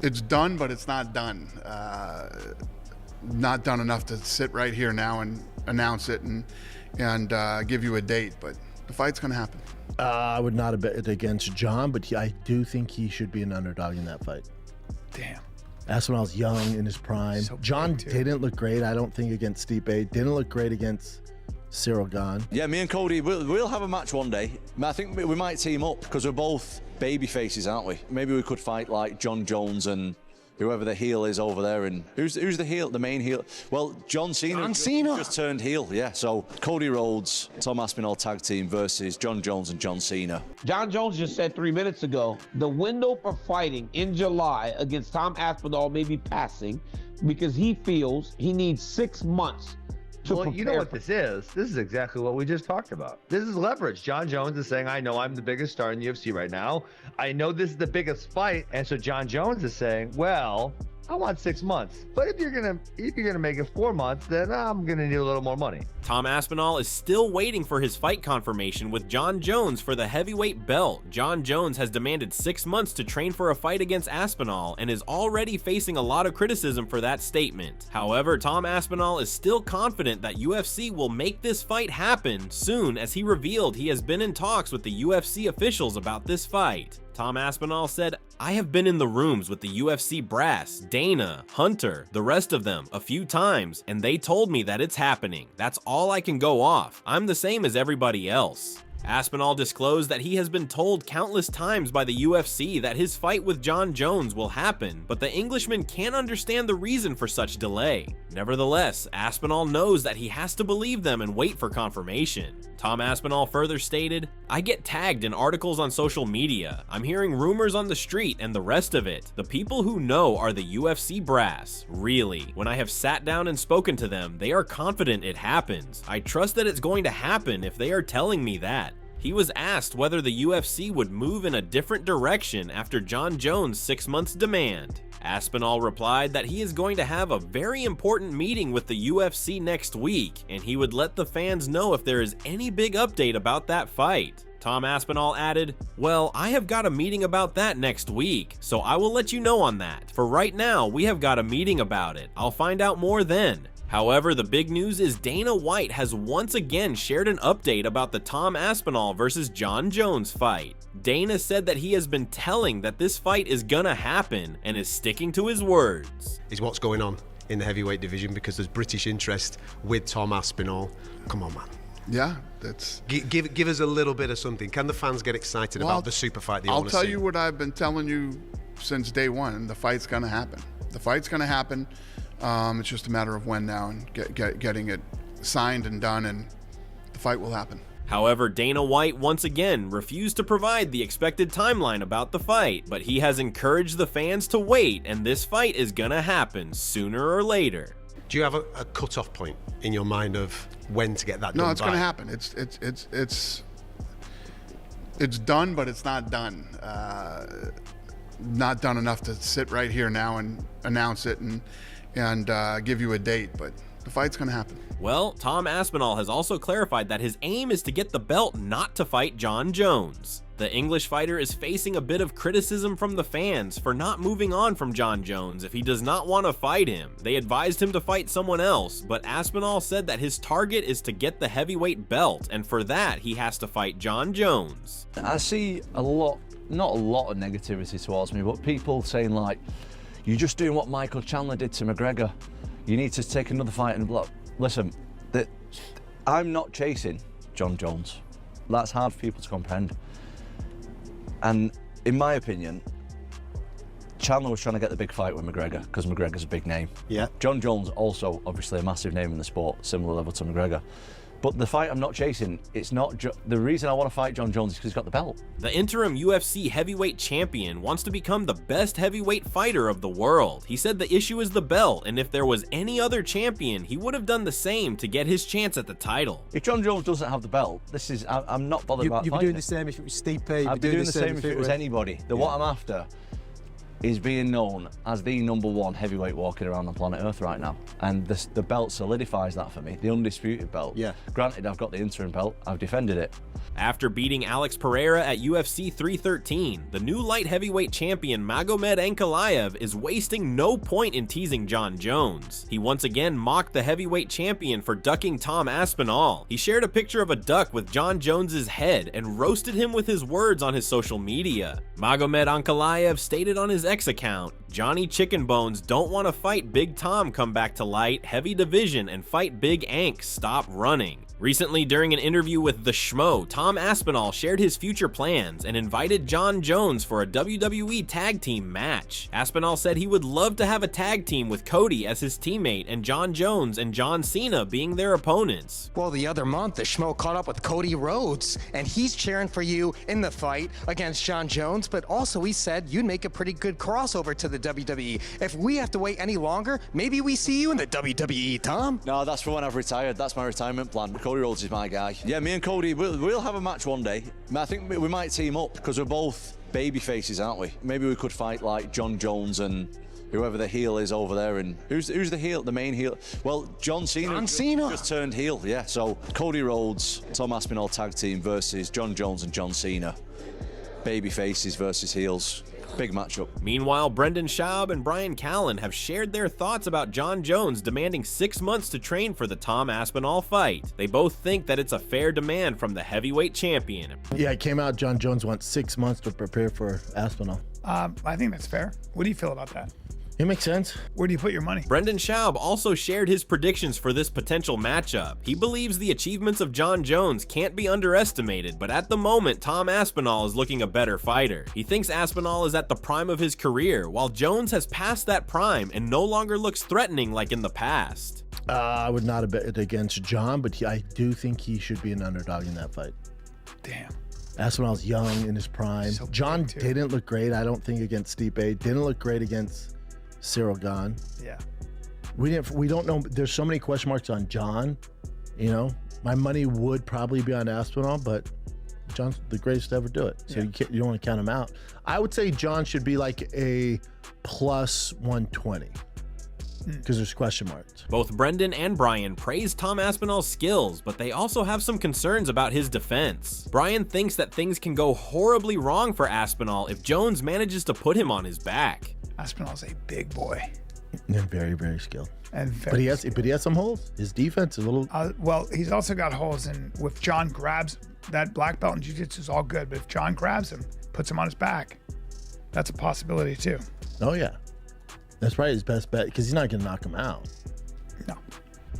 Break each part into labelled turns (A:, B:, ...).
A: It's done, but it's not done. Not done enough to sit right here now and announce it and give you a date, but the fight's going to happen.
B: I would not have bet against John, but I do think he should be an underdog in that fight.
C: Damn.
B: Aspinall's young in his prime.
C: So
B: John
C: big, too.
B: didn't look great, I don't think, against Stipe. Didn't look great against Cyril Gane.
D: Yeah, me and Cody, we'll have a match one day. I think we might team up because we're both baby faces, aren't we? Maybe we could fight like John Jones and whoever the heel is over there. And who's the heel, the main heel? Well, John Cena just turned heel, yeah. So Cody Rhodes, Tom Aspinall tag team versus John Jones and John Cena.
E: John Jones just said 3 minutes ago, the window for fighting in July against Tom Aspinall may be passing because he feels he needs 6 months to
F: Well, you know
E: prepare
F: what
E: for-
F: this is? This is exactly what we just talked about. This is leverage. John Jones is saying, I know I'm the biggest star in the UFC right now. I know this is the biggest fight. And so John Jones is saying, well, I want 6 months. But if you're gonna make it 4 months, then I'm gonna need a little more money.
G: Tom Aspinall is still waiting for his fight confirmation with John Jones for the heavyweight belt. John Jones has demanded 6 months to train for a fight against Aspinall and is already facing a lot of criticism for that statement. However, Tom Aspinall is still confident that UFC will make this fight happen soon, as he revealed he has been in talks with the UFC officials about this fight. Tom Aspinall said, I have been in the rooms with the UFC brass, Dana, Hunter, the rest of them, a few times, and they told me that it's happening. That's all I can go off. I'm the same as everybody else. Aspinall disclosed that he has been told countless times by the UFC that his fight with John Jones will happen, but the Englishman can't understand the reason for such delay. Nevertheless, Aspinall knows that he has to believe them and wait for confirmation. Tom Aspinall further stated, I get tagged in articles on social media. I'm hearing rumors on the street and the rest of it. The people who know are the UFC brass. Really. When I have sat down and spoken to them, they are confident it happens. I trust that it's going to happen if they are telling me that. He was asked whether the UFC would move in a different direction after John Jones' 6 months demand. Aspinall replied that he is going to have a very important meeting with the UFC next week, and he would let the fans know if there is any big update about that fight. Tom Aspinall added, well, I have got a meeting about that next week, so I will let you know on that. For right now, we have got a meeting about it. I'll find out more then. However, the big news is Dana White has once again shared an update about the Tom Aspinall versus John Jones fight. Dana said that he has been telling that this fight is gonna happen and is sticking to his words.
H: Is what's going on in the heavyweight division, because there's British interest with Tom Aspinall. Come on, man.
A: Yeah, that's...
H: Give us a little bit of something. Can the fans get excited about the super fight they
A: I'll
H: want to see?
A: tell you what I've been telling you since day one. The fight's going to happen. The fight's going to happen. It's just a matter of when now, and getting it signed and done, and the fight will happen.
G: However, Dana White once again refused to provide the expected timeline about the fight, but he has encouraged the fans to wait, and this fight is gonna happen sooner or later.
H: Do you have a cut-off point in your mind of when to get that done?
A: No, it's
H: by?
A: going to happen. It's done, but it's not done. Not done enough to sit right here now and announce it and give you a date, but the fight's going to happen.
G: Well, Tom Aspinall has also clarified that his aim is to get the belt, not to fight John Jones. The English fighter is facing a bit of criticism from the fans for not moving on from John Jones if he does not want to fight him. They advised him to fight someone else, but Aspinall said that his target is to get the heavyweight belt, and for that he has to fight John Jones.
D: I see a lot, not a lot of negativity towards me, but people saying like, you're just doing what Michael Chandler did to McGregor. You need to take another fight and block. Listen, I'm not chasing John Jones. That's hard for people to comprehend. And in my opinion, Chandler was trying to get the big fight with McGregor because McGregor's a big name.
H: Yeah.
D: John Jones also obviously a massive name in the sport, similar level to McGregor. But the fight I'm not chasing, it's not the reason I want to fight John Jones is because he's got the belt.
G: The interim UFC heavyweight champion wants to become the best heavyweight fighter of the world. He said the issue is the belt, and if there was any other champion, he would have done the same to get his chance at the title.
D: If John Jones doesn't have the belt, I'm not bothered about
C: You'd be
D: fighting
C: doing the same if it was Stipe.
D: I'd be doing the same if it was anybody. What I'm after is being known as the #1 heavyweight walking around on planet Earth right now. And the belt solidifies that for me, the undisputed belt.
B: Yeah.
D: Granted, I've got the interim belt, I've defended it.
G: After beating Alex Pereira at UFC 313, the new light heavyweight champion Magomed Ankalaev is wasting no point in teasing Jon Jones. He once again mocked the heavyweight champion for ducking Tom Aspinall. He shared a picture of a duck with Jon Jones's head and roasted him with his words on his social media. Magomed Ankalaev stated on his X account, "Johnny Chicken Bones don't want to fight Big Tom come back to light heavy division and fight Big Ank, stop running." Recently, during an interview with The Schmo, Tom Aspinall shared his future plans and invited Jon Jones for a WWE tag team match. Aspinall said he would love to have a tag team with Cody as his teammate and Jon Jones and John Cena being their opponents.
C: Well, the other month, the Schmo caught up with Cody Rhodes, and he's cheering for you in the fight against Jon Jones, but also he said you'd make a pretty good crossover to the WWE. If we have to wait any longer, maybe we see you in the WWE, Tom?
D: No, that's for when I've retired. That's my retirement plan. Cody Rhodes is my guy. Yeah, me and Cody, we'll have a match one day. I think we might team up because we're both baby faces, aren't we? Maybe we could fight like Jon Jones and whoever the heel is over there. And who's the heel, the main heel? Well, John Cena just turned heel, yeah. So Cody Rhodes, Tom Aspinall tag team versus Jon Jones and John Cena. Baby faces versus heels. Big matchup.
G: Meanwhile, Brendan Schaub and Brian Callen have shared their thoughts about Jon Jones demanding 6 months to train for the Tom Aspinall fight. They both think that it's a fair demand from the heavyweight champion.
B: Yeah, it came out Jon Jones wants 6 months to prepare for Aspinall.
I: I think that's fair. What do you feel about that?
B: It makes sense.
I: Where do you put your money?
G: Brendan Schaub also shared his predictions for this potential matchup. He believes the achievements of Jon Jones can't be underestimated, but at the moment, Tom Aspinall is looking a better fighter. He thinks Aspinall is at the prime of his career, while Jones has passed that prime and no longer looks threatening like in the past.
B: I would not have bet against Jon, but I do think he should be an underdog in that fight.
I: Damn.
B: Aspinall's young in his prime.
I: So
B: Jon
I: big, too.
B: didn't look great, I don't think, against Stipe. Didn't look great against Cyril Gahn.
I: Yeah.
B: We don't know. There's so many question marks on Jon. You know, my money would probably be on Aspinall, but Jon's the greatest to ever do it. So you don't want to count him out. I would say Jon should be like a plus 120 because there's question marks.
G: Both Brendan and Brian praise Tom Aspinall's skills, but they also have some concerns about his defense. Brian thinks that things can go horribly wrong for Aspinall if Jones manages to put him on his back.
I: Aspinall's a big boy.
B: And very, very skilled.
I: And very
B: But he has some holes. His defense is a little.
I: well, he's also got holes in. If Jon grabs that black belt in jiu-jitsu is all good, but if Jon grabs him, puts him on his back, that's a possibility too.
B: Oh yeah, that's probably his best bet because he's not going to knock him out.
I: No.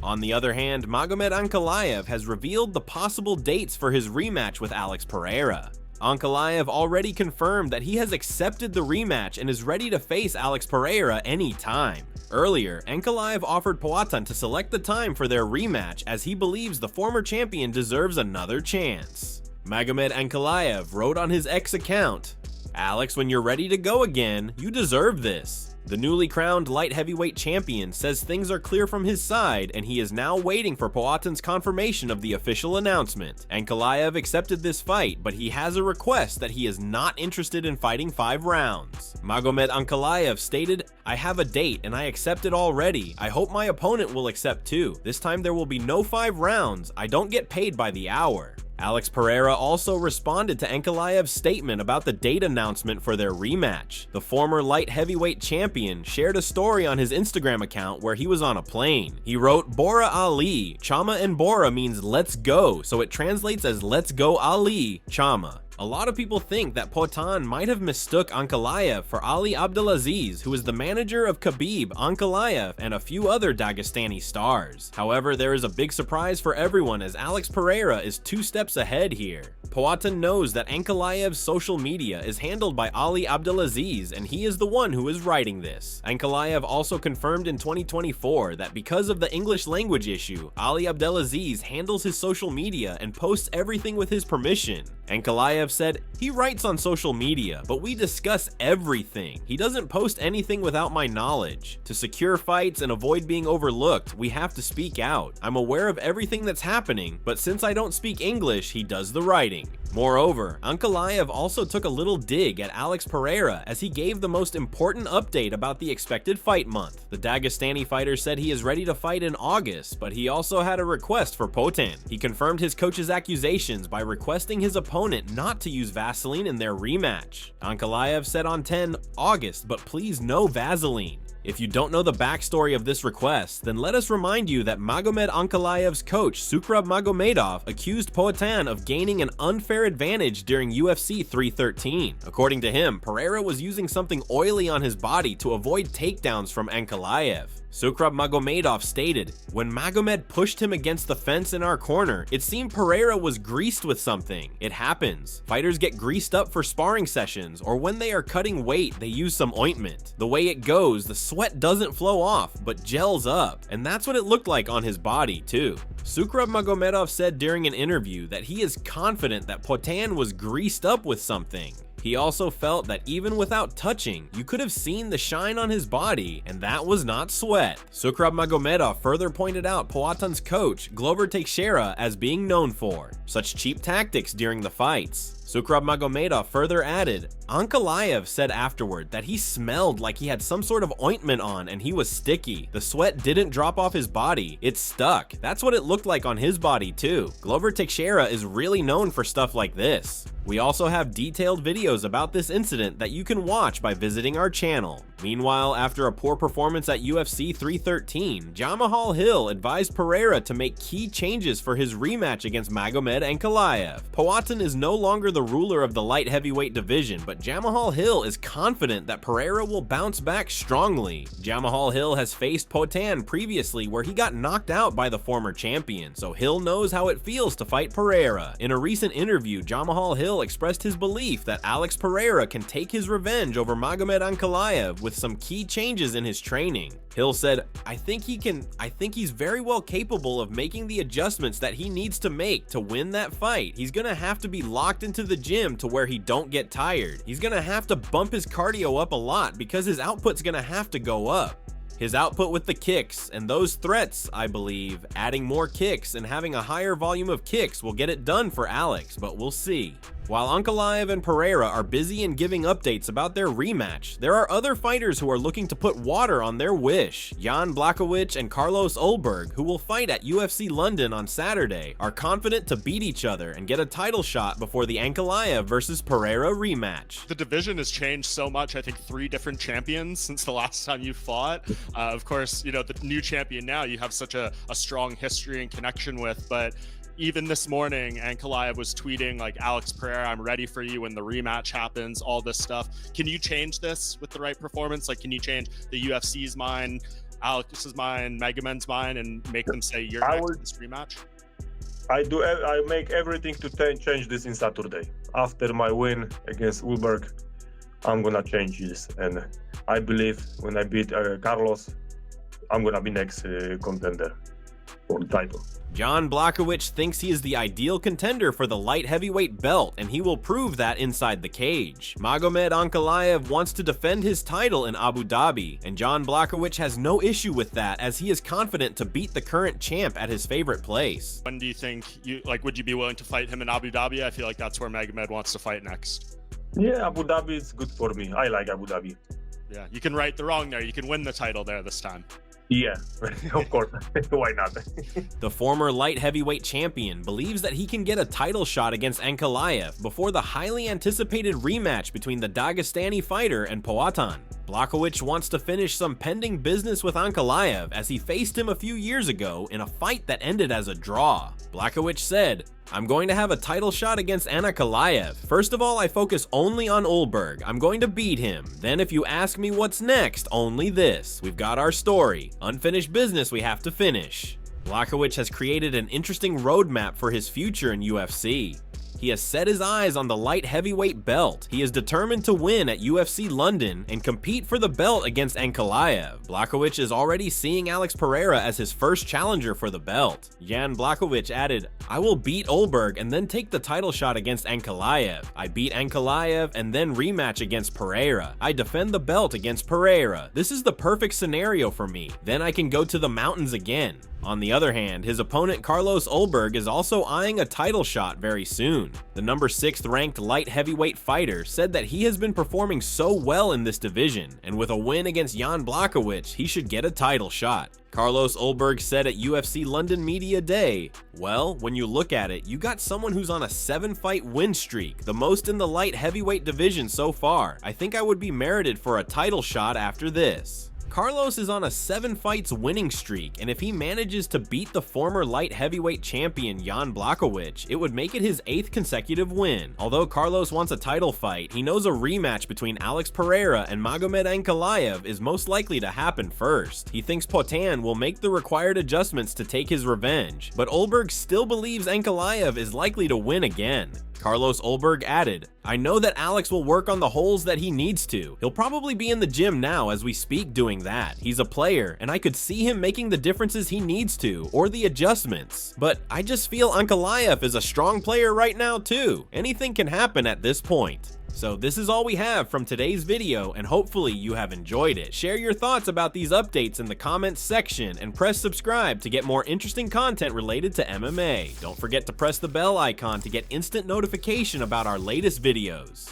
G: On the other hand, Magomed Ankalaev has revealed the possible dates for his rematch with Alex Pereira. Ankalaev already confirmed that he has accepted the rematch and is ready to face Alex Pereira anytime. Earlier, Ankalaev offered Poatan to select the time for their rematch as he believes the former champion deserves another chance. Magomed Ankalaev wrote on his X account, "Alex, when you're ready to go again, you deserve this." The newly crowned light heavyweight champion says things are clear from his side and he is now waiting for Poatan's confirmation of the official announcement. Ankalaev accepted this fight, but he has a request that he is not interested in fighting 5 rounds. Magomed Ankalaev stated, "I have a date and I accept it already. I hope my opponent will accept too. This time there will be no 5 rounds. I don't get paid by the hour." Alex Pereira also responded to Ankalaev's statement about the date announcement for their rematch. The former light heavyweight champion shared a story on his Instagram account where he was on a plane. He wrote, "Bora Ali. Chama and Bora means let's go, so it translates as let's go Ali, Chama." A lot of people think that Poatan might have mistook Ankalaev for Ali Abdelaziz, who is the manager of Khabib, Ankalaev, and a few other Dagestani stars. However, there is a big surprise for everyone as Alex Pereira is 2 steps ahead here. Poatan knows that Ankalaev's social media is handled by Ali Abdelaziz, and he is the one who is writing this. Ankalaev also confirmed in 2024 that because of the English language issue, Ali Abdelaziz handles his social media and posts everything with his permission. Ankalaev said, "He writes on social media, but we discuss everything. He doesn't post anything without my knowledge. To secure fights and avoid being overlooked, we have to speak out. I'm aware of everything that's happening, but since I don't speak English, he does the writing." Moreover, Ankalaev also took a little dig at Alex Pereira as he gave the most important update about the expected fight month. The Dagestani fighter said he is ready to fight in August, but he also had a request for Poatan. He confirmed his coach's accusations by requesting his opponent not to use Vaseline in their rematch. Ankalaev said on 10 August, but please no Vaseline. If you don't know the backstory of this request, then let us remind you that Magomed Ankalaev's coach, Sukrab Magomedov, accused Poatan of gaining an unfair advantage during UFC 313. According to him, Pereira was using something oily on his body to avoid takedowns from Ankalaev. Sukrab Magomedov stated, "When Magomed pushed him against the fence in our corner, it seemed Pereira was greased with something. It happens. Fighters get greased up for sparring sessions, or when they are cutting weight, they use some ointment. The way it goes, the sweat doesn't flow off, but gels up, and that's what it looked like on his body, too." Sukrab Magomedov said during an interview that he is confident that Poatan was greased up with something. He also felt that even without touching, you could have seen the shine on his body, and that was not sweat. Sukrab Magomedov further pointed out Poatan's coach, Glover Teixeira, as being known for such cheap tactics during the fights. Sukrab Magomedov further added, Ankalaev said afterward that he smelled like he had some sort of ointment on and he was sticky. The sweat didn't drop off his body, it stuck. That's what it looked like on his body too. Glover Teixeira is really known for stuff like this. We also have detailed videos about this incident that you can watch by visiting our channel. Meanwhile, after a poor performance at UFC 313, Jamahal Hill advised Pereira to make key changes for his rematch against Magomed Ankalaev. Poatan is no longer the ruler of the light heavyweight division, but Jamahal Hill is confident that Pereira will bounce back strongly. Jamahal Hill has faced Poatan previously where he got knocked out by the former champion, so Hill knows how it feels to fight Pereira. In a recent interview, Jamahal Hill expressed his belief that Alex Pereira can take his revenge over Magomed Ankalaev with some key changes in his training. Hill said, I think he's very well capable of making the adjustments that he needs to make to win that fight. He's gonna have to be locked into the gym to where he don't get tired. He's gonna have to bump his cardio up a lot because his output's gonna have to go up. His output with the kicks and those threats, I believe, adding more kicks and having a higher volume of kicks will get it done for Alex, but we'll see. While Ankalaev and Pereira are busy in giving updates about their rematch, there are other fighters who are looking to put water on their wish. Jan Blachowicz and Carlos Ulberg, who will fight at UFC London on Saturday, are confident to beat each other and get a title shot before the Ankalaev versus Pereira rematch.
J: The division has changed so much. I think 3 different champions since the last time you fought. Of course, you know, the new champion now you have such a strong history and connection with, but even this morning, Ankalaev was tweeting like, Alex Pereira, I'm ready for you when the rematch happens, all this stuff. Can you change this with the right performance? Like, can you change the UFC's mind, Alex's mind, Magomed's mind, and make them say you're next in this rematch?
K: I make everything to change this in Saturday. After my win against Ulberg, I'm gonna change this. And I believe when I beat Carlos, I'm gonna be next contender for the title.
G: Jan Blachowicz thinks he is the ideal contender for the light heavyweight belt, and he will prove that inside the cage. Magomed Ankalaev wants to defend his title in Abu Dhabi, and Jan Blachowicz has no issue with that as he is confident to beat the current champ at his favorite place.
J: When do you think, would you be willing to fight him in Abu Dhabi? I feel like that's where Magomed wants to fight next.
K: Yeah, Abu Dhabi is good for me. I like Abu Dhabi.
J: Yeah, you can right the wrong there. You can win the title there this time.
K: Yeah, of course. Why not?
G: The former light heavyweight champion believes that he can get a title shot against Ankalaev before the highly anticipated rematch between the Dagestani fighter and Poatan. Blachowicz wants to finish some pending business with Ankalaev as he faced him a few years ago in a fight that ended as a draw. Blachowicz said, I'm going to have a title shot against Ankalaev. First of all, I focus only on Ulberg. I'm going to beat him. Then if you ask me what's next, only this. We've got our story. Unfinished business we have to finish. Blachowicz has created an interesting roadmap for his future in UFC. He has set his eyes on the light heavyweight belt. He is determined to win at UFC London and compete for the belt against Ankalaev. Blachowicz is already seeing Alex Pereira as his first challenger for the belt. Jan Blachowicz added, I will beat Ulberg and then take the title shot against Ankalaev. I beat Ankalaev and then rematch against Pereira. I defend the belt against Pereira. This is the perfect scenario for me. Then I can go to the mountains again. On the other hand, his opponent Carlos Ulberg is also eyeing a title shot very soon. The number 6th ranked light heavyweight fighter said that he has been performing so well in this division, and with a win against Jan Blachowicz, he should get a title shot. Carlos Ulberg said at UFC London Media Day, "Well, when you look at it, you got someone who's on a 7-fight win streak, the most in the light heavyweight division so far. I think I would be merited for a title shot after this." Carlos is on a 7 fights winning streak, and if he manages to beat the former light heavyweight champion Jan Blachowicz, it would make it his 8th consecutive win. Although Carlos wants a title fight, he knows a rematch between Alex Pereira and Magomed Ankalaev is most likely to happen first. He thinks Poatan will make the required adjustments to take his revenge, but Ulberg still believes Ankalaev is likely to win again. Carlos Ulberg added, "I know that Alex will work on the holes that he needs to. He'll probably be in the gym now as we speak doing that. He's a player, and I could see him making the differences he needs to, or the adjustments. But I just feel Ankalaev is a strong player right now too. Anything can happen at this point." So this is all we have from today's video, and hopefully you have enjoyed it. Share your thoughts about these updates in the comments section, and press subscribe to get more interesting content related to MMA. Don't forget to press the bell icon to get instant notification about our latest videos.